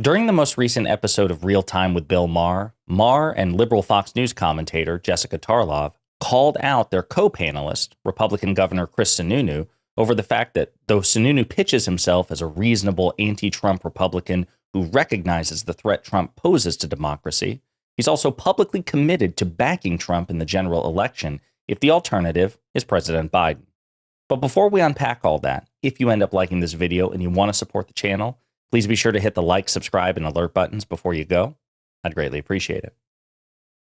During the most recent episode of Real Time with Bill Maher, Maher and liberal Fox News commentator Jessica Tarlov called out their co-panelist, Republican Governor Chris Sununu, over the fact that though Sununu pitches himself as a reasonable anti-Trump Republican who recognizes the threat Trump poses to democracy, he's also publicly committed to backing Trump in the general election if the alternative is President Biden. But before we unpack all that, if you end up liking this video and you want to support the channel, please be sure to hit the like, subscribe, and alert buttons before you go. I'd greatly appreciate it.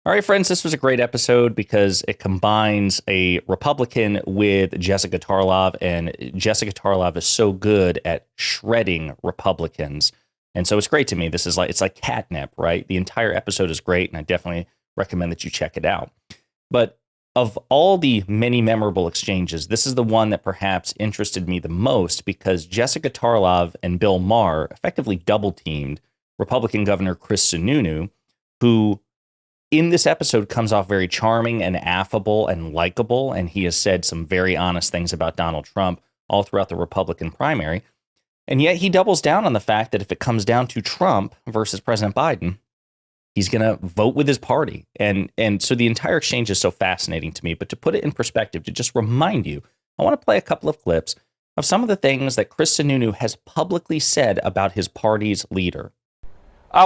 All right, friends, this was a great episode because it combines a Republican with Jessica Tarlov, and Jessica Tarlov is so good at shredding Republicans. And so it's great to me. It's like catnip, right? The entire episode is great, and I definitely recommend that you check it out. But of all the many memorable exchanges, this is the one that perhaps interested me the most because Jessica Tarlov and Bill Maher effectively double-teamed Republican Governor Chris Sununu, who in this episode comes off very charming and affable and likable, and he has said some very honest things about Donald Trump all throughout the Republican primary. And yet he doubles down on the fact that if it comes down to Trump versus President Biden, he's going to vote with his party. And so the entire exchange is so fascinating to me. But to put it in perspective, to just remind you, I want to play a couple of clips of some of the things that Chris Sununu has publicly said about his party's leader.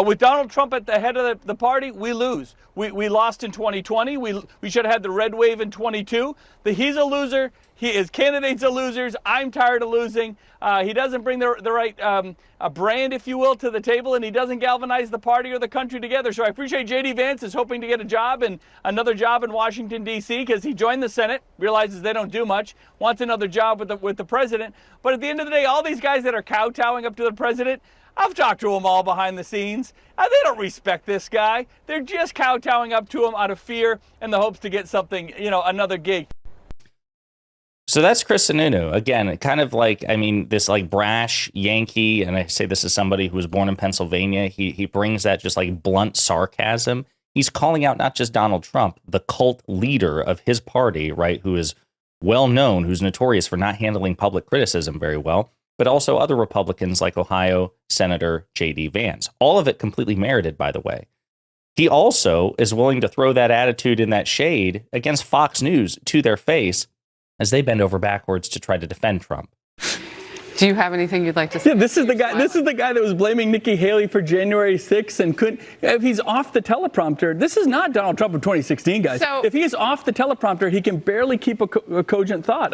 With Donald Trump at the head of the party, we lose. We lost in 2020. We should have had the red wave in 22. He's a loser. His candidates are losers. I'm tired of losing. He doesn't bring the right brand, if you will, to the table, and he doesn't galvanize the party or the country together. So I appreciate J.D. Vance is hoping to get a job and another job in Washington, D.C., because he joined the Senate, realizes they don't do much, wants another job with the president. But at the end of the day, all these guys that are kowtowing up to the president, I've talked to them all behind the scenes. They don't respect this guy. They're just kowtowing up to him out of fear and the hopes to get something, another gig. So that's Chris Sununu. Again, kind of like, this like brash Yankee, and I say this as somebody who was born in Pennsylvania, he brings that just like blunt sarcasm. He's calling out not just Donald Trump, the cult leader of his party, right, who is well known, who's notorious for not handling public criticism very well, but also other Republicans like Ohio Senator J.D. Vance. All of it completely merited, by the way. He also is willing to throw that attitude and that shade against Fox News to their face as they bend over backwards to try to defend Trump. Do you have anything you'd like to say? Yeah, this is the guy that was blaming Nikki Haley for January 6th and couldn't. If he's off the teleprompter, this is not Donald Trump of 2016, guys. So, if he's off the teleprompter, he can barely keep a cogent thought.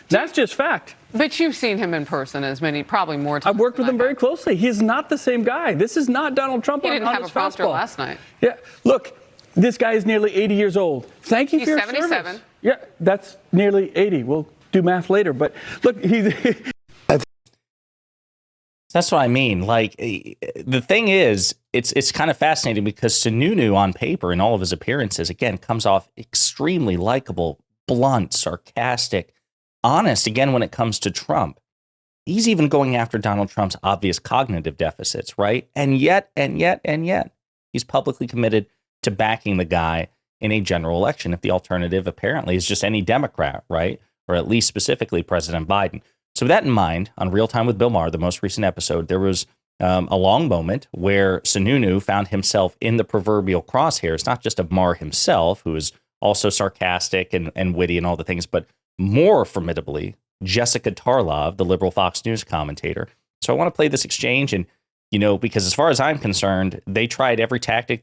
That's just fact. But you've seen him in person probably more times. I've worked with him very closely. He's not the same guy. This is not Donald Trump on his fastball. He didn't have a prompter last night. Yeah, look, this guy is nearly 80 years old. Thank you for your 77. service. Yeah, that's nearly 80. We'll do math later, but look, he's. That's what I mean. Like, the thing is, it's kind of fascinating because Sununu on paper in all of his appearances, again, comes off extremely likable, blunt, sarcastic, honest, again, when it comes to Trump. He's even going after Donald Trump's obvious cognitive deficits, right? And yet, he's publicly committed to backing the guy in a general election if the alternative apparently is just any Democrat, right? Or at least specifically President Biden. So with that in mind, on Real Time with Bill Maher, the most recent episode, there was a long moment where Sununu found himself in the proverbial crosshairs, not just of Maher himself, who is also sarcastic and witty and all the things, but more formidably, Jessica Tarlov, the liberal Fox News commentator. So I want to play this exchange and, because as far as I'm concerned, they tried every tactic,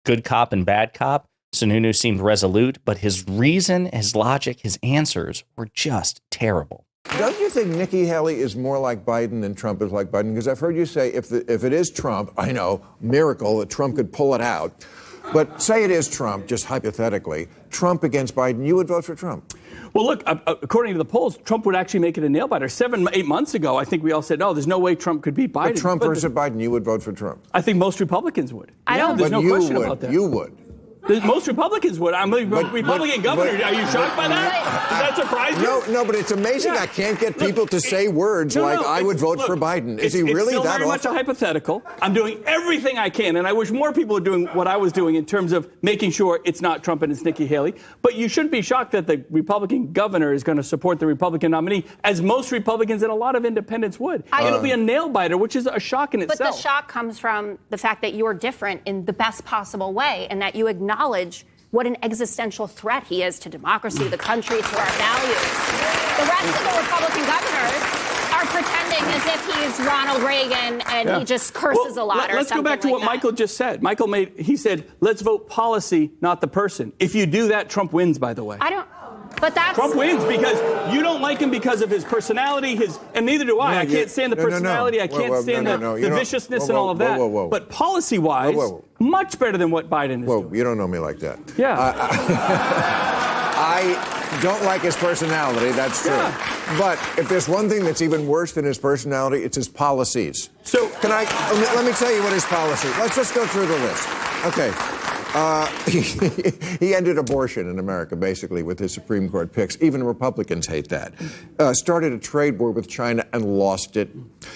good cop and bad cop. Sununu seemed resolute, but his reason, his logic, his answers were just terrible. Don't you think Nikki Haley is more like Biden than Trump is like Biden? Because I've heard you say if it is Trump, I know, miracle that Trump could pull it out. But say it is Trump, just hypothetically, Trump against Biden, you would vote for Trump. Well, look, according to the polls, Trump would actually make it a nail-biter. 8 months ago, I think we all said, no, there's no way Trump could beat Biden. But Trump versus Biden, you would vote for Trump. I think most Republicans would. There's no question about that. You would. Most Republicans would. I'm a Republican governor. Are you shocked by that? Does that surprise you? No, but it's amazing. I can't get people to say words like I would vote for Biden. Is he really it's that very much a hypothetical. I'm doing everything I can, and I wish more people were doing what I was doing in terms of making sure it's not Trump and it's Nikki Haley. But you shouldn't be shocked that the Republican governor is going to support the Republican nominee, as most Republicans and a lot of independents would. It'll be a nail-biter, which is a shock in itself. But the shock comes from the fact that you're different in the best possible way, and that you acknowledge what an existential threat he is to democracy, the country, to our values. The rest of the Republican governors are pretending as if he's Ronald Reagan and he just curses a lot or something like that. Let's go back to what Michael just said. He said, let's vote policy, not the person. If you do that, Trump wins, by the way. But Trump wins because you don't like him because of his personality, and neither do I. I can't stand the personality. I can't stand the viciousness and all of that. But policy-wise, much better than what Biden is doing. You don't know me like that. Yeah. I don't like his personality, that's true. Yeah. But if there's one thing that's even worse than his personality, it's his policies. So let me tell you what his policy. Let's just go through the list. Okay. He ended abortion in America, basically, with his Supreme Court picks. Even Republicans hate that. Started a trade war with China and lost it.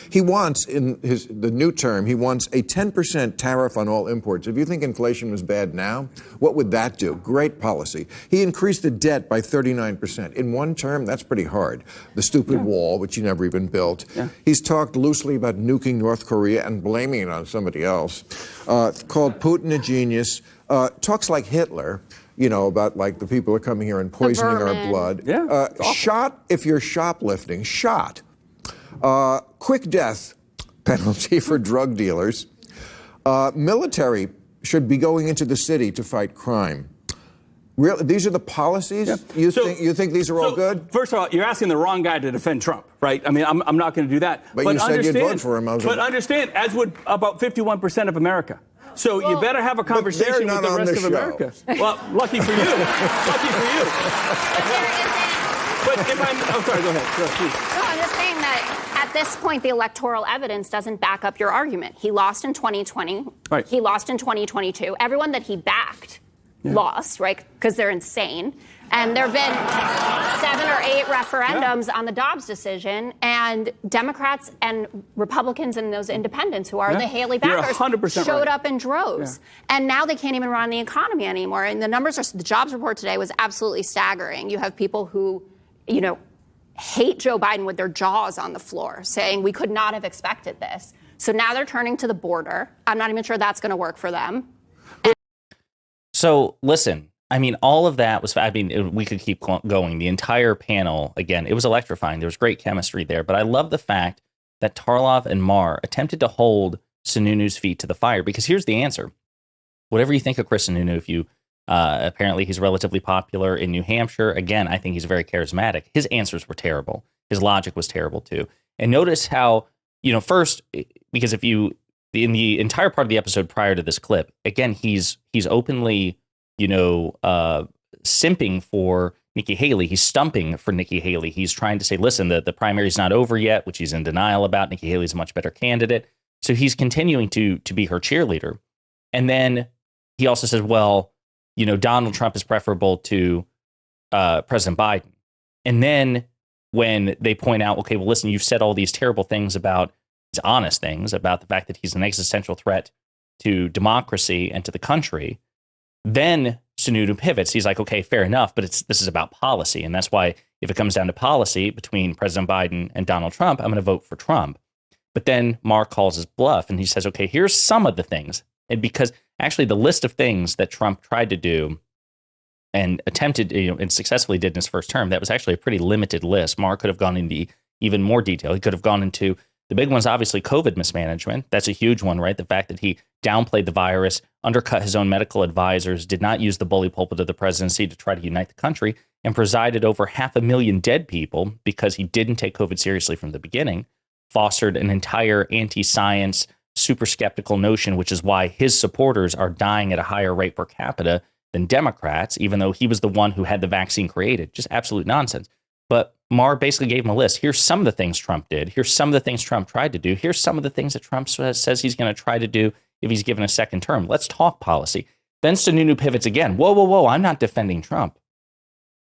He wants, in the new term, he wants a 10% tariff on all imports. If you think inflation was bad now, what would that do? Great policy. He increased the debt by 39%. In one term, that's pretty hard. The stupid wall, which he never even built. Yeah. He's talked loosely about nuking North Korea and blaming it on somebody else. Called Putin a genius. Talks like Hitler, about like the people are coming here and poisoning our blood. Yeah, shot if you're shoplifting. Shot. Quick death penalty for drug dealers. Military should be going into the city to fight crime. Really, these are the policies? Yeah. You think these are all good? First of all, you're asking the wrong guy to defend Trump, right? I mean, I'm not going to do that. But you said you'd vote for him. But understand, as would about 51% of America. So you better have a conversation with the rest of America. Well, lucky for you. Lucky for you. But if I'm sorry, go ahead. Go, please. No, I'm just saying that at this point, the electoral evidence doesn't back up your argument. He lost in 2020. Right. He lost in 2022. Everyone that he backed lost, right? Because they're insane. And there have been 7 or 8 referendums on the Dobbs decision, and Democrats and Republicans and those independents who are the Haley backers showed up in droves. Yeah. And now they can't even run the economy anymore. And the numbers the jobs report today was absolutely staggering. You have people who, hate Joe Biden with their jaws on the floor, saying we could not have expected this. So now they're turning to the border. I'm not even sure that's going to work for them. So listen. I mean, all of that was, we could keep going. The entire panel, again, it was electrifying. There was great chemistry there. But I love the fact that Tarlov and Maher attempted to hold Sununu's feet to the fire. Because here's the answer. Whatever you think of Chris Sununu, if you, apparently he's relatively popular in New Hampshire. Again, I think he's very charismatic. His answers were terrible. His logic was terrible, too. And notice how, first, because in the entire part of the episode prior to this clip, again, he's openly simping for Nikki Haley. He's stumping for Nikki Haley. He's trying to say, listen, the primary's not over yet, which he's in denial about. Nikki Haley's a much better candidate. So he's continuing to be her cheerleader. And then he also says, well, Donald Trump is preferable to President Biden. And then when they point out, okay, well, listen, you've said all these terrible things about, these honest things about the fact that he's an existential threat to democracy and to the country. Then Sununu pivots. He's like, okay, fair enough, but this is about policy. And that's why if it comes down to policy between President Biden and Donald Trump, I'm going to vote for Trump. But then Maher calls his bluff and he says, okay, here's some of the things. And because actually the list of things that Trump tried to do and attempted, and successfully did in his first term, that was actually a pretty limited list. Maher could have gone into even more detail. He could have gone into the big one's obviously COVID mismanagement. That's a huge one, right? The fact that he downplayed the virus, undercut his own medical advisors, did not use the bully pulpit of the presidency to try to unite the country, and presided over 500,000 dead people because he didn't take COVID seriously from the beginning, fostered an entire anti-science, super skeptical notion, which is why his supporters are dying at a higher rate per capita than Democrats, even though he was the one who had the vaccine created. Just absolute nonsense. But Maher basically gave him a list. Here's some of the things Trump did. Here's some of the things Trump tried to do. Here's some of the things that Trump says he's going to try to do if he's given a second term. Let's talk policy. Then Sununu pivots again. Whoa, I'm not defending Trump.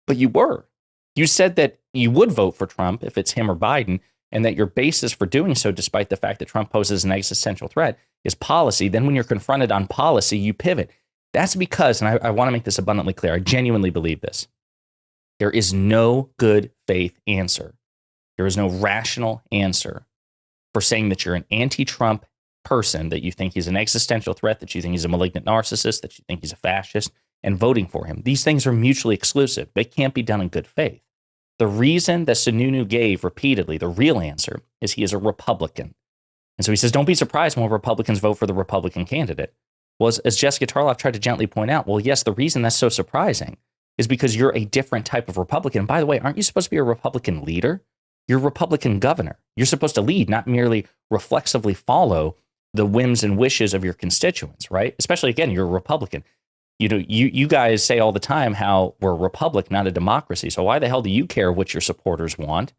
But you were. You said that you would vote for Trump if it's him or Biden, and that your basis for doing so, despite the fact that Trump poses an existential threat, is policy. Then when you're confronted on policy, you pivot. That's because, and I want to make this abundantly clear, I genuinely believe this. There is no good faith answer. There is no rational answer for saying that you're an anti-Trump person, that you think he's an existential threat, that you think he's a malignant narcissist, that you think he's a fascist, and voting for him. These things are mutually exclusive. They can't be done in good faith. The reason that Sununu gave repeatedly, the real answer, is he is a Republican. And so he says, don't be surprised when Republicans vote for the Republican candidate. Well, as Jessica Tarlov tried to gently point out, well, yes, the reason that's so surprising is because you're a different type of Republican. By the way, aren't you supposed to be a Republican leader? You're a Republican governor. You're supposed to lead, not merely reflexively follow the whims and wishes of your constituents, right? Especially, again, you're a Republican. You know, you guys say all the time how we're a republic, not a democracy. So why the hell do you care what your supporters want?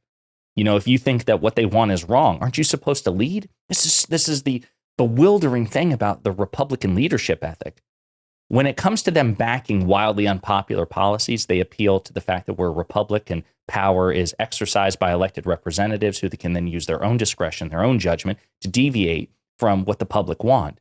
You know, if you think that what they want is wrong, aren't you supposed to lead? This is the bewildering thing about the Republican leadership ethic. When it comes to them backing wildly unpopular policies, they appeal to the fact that we're a republic and power is exercised by elected representatives who can then use their own discretion, their own judgment to deviate from what the public want.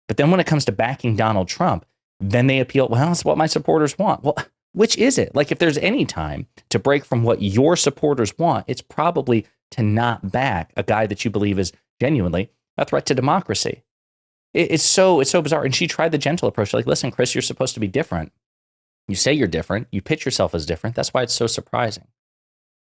But then when it comes to backing Donald Trump, then they appeal, well, that's what my supporters want. Well, which is it? Like, if there's any time to break from what your supporters want, it's probably to not back a guy that you believe is genuinely a threat to democracy. It's so bizarre. And she tried the gentle approach. Like, listen, Chris, you're supposed to be different. You say you're different. You pitch yourself as different. That's why it's so surprising.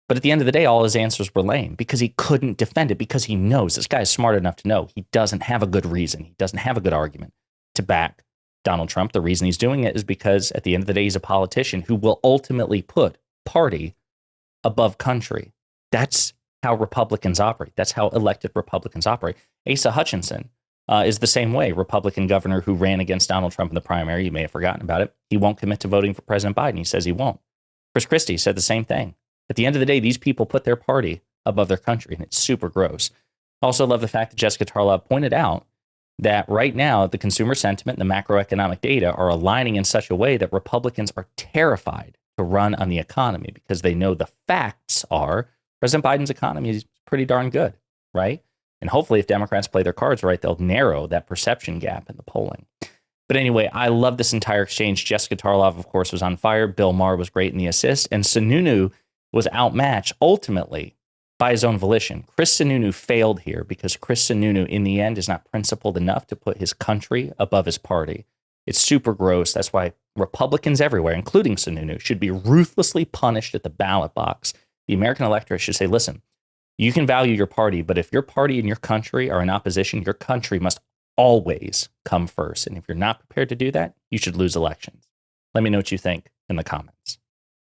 But at the end of the day, all his answers were lame because he couldn't defend it, because he knows this guy is smart enough to know he doesn't have a good reason. He doesn't have a good argument to back Donald Trump. The reason he's doing it is because at the end of the day, he's a politician who will ultimately put party above country. That's how Republicans operate. That's how elected Republicans operate. Asa Hutchinson is the same way. Republican governor who ran against Donald Trump in the primary. You may have forgotten about it. He won't commit to voting for President Biden. He says he won't. Chris Christie said the same thing. At the end of the day, these people put their party above their country, and it's super gross. Also love the fact that Jessica Tarlov pointed out that right now, the consumer sentiment and the macroeconomic data are aligning in such a way that Republicans are terrified to run on the economy because they know the facts are President Biden's economy is pretty darn good, right? And hopefully if Democrats play their cards right, they'll narrow that perception gap in the polling. But anyway, I love this entire exchange. Jessica Tarlov, of course, was on fire. Bill Maher was great in the assist. And Sununu was outmatched ultimately by his own volition. Chris Sununu failed here because Chris Sununu, in the end, is not principled enough to put his country above his party. It's super gross. That's why Republicans everywhere, including Sununu, should be ruthlessly punished at the ballot box. The American electorate should say, listen, you can value your party, but if your party and your country are in opposition, your country must always come first. And if you're not prepared to do that, you should lose elections. Let me know what you think in the comments.